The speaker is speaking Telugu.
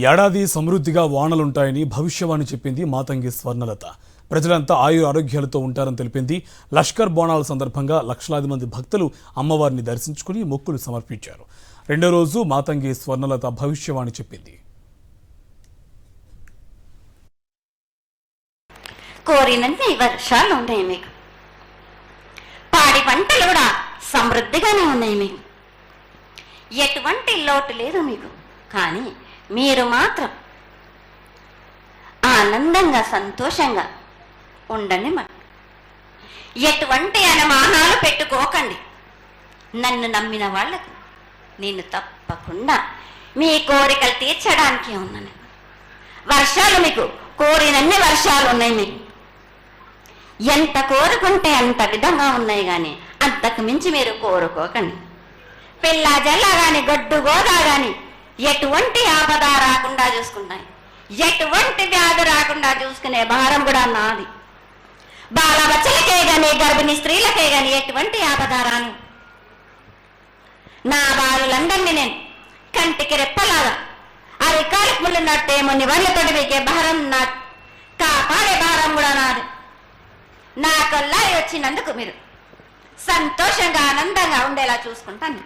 ఏడాది సమృద్ధిగా వానలుంటాయని భవిష్యవాణి చెప్పింది మాతంగి స్వర్ణలత. ప్రజలంతా ఆయు ఆరోగ్యాలతో ఉంటారని తెలిపింది. లష్కర్ బోనాల సందర్భంగా లక్షలాది మంది భక్తులు అమ్మవారిని దర్శించుకుని మొక్కులు సమర్పించారు. రెండో రోజు మాతంగి స్వర్ణలత భవిష్యవాణి చెప్పింది. కోరినంత వర్షాలు ఉన్నాయి మీకు, పాడి పంటలు కూడా సమృద్ధిగానే ఉన్నాయి మీకు, ఎటువంటి లోటు లేదు మీకు. కానీ మీరు మాత్రం ఆనందంగా సంతోషంగా ఉండండి. ఎటువంటి అనుమానాలు పెట్టుకోకండి. నన్ను నమ్మిన వాళ్ళకు నేను తప్పకుండా మీ కోరికలు తీర్చడానికి ఉన్నాను. వర్షాలు మీకు కోరినన్ని వర్షాలు ఉన్నాయి. మీకు ఎంత కోరుకుంటే అంత విధంగా ఉన్నాయి, కానీ అంతకు మించి మీరు కోరుకోకండి. పిల్ల జల్ల కానీ గడ్డు గోదా కానీ ఎటువంటి ఆపద రాకుండా చూసుకుంటాయి, ఎటువంటి వ్యాధి రాకుండా చూసుకునే భారం కూడా నాది. బాలబచ్చలకే కానీ గర్భిణీ స్త్రీలకే కానీ ఎటువంటి ఆపద రాను. నా బాలులందరినీ నేను కంటికి రెప్పలాగా అరికాలకు ముళ్ళున్నట్టేమో నివర్లతోటి మీకే భారం నా కాపాడే భారం కూడా నాది. నా కొల్లాయి వచ్చినందుకు మీరు సంతోషంగా ఆనందంగా ఉండేలా చూసుకుంటాను.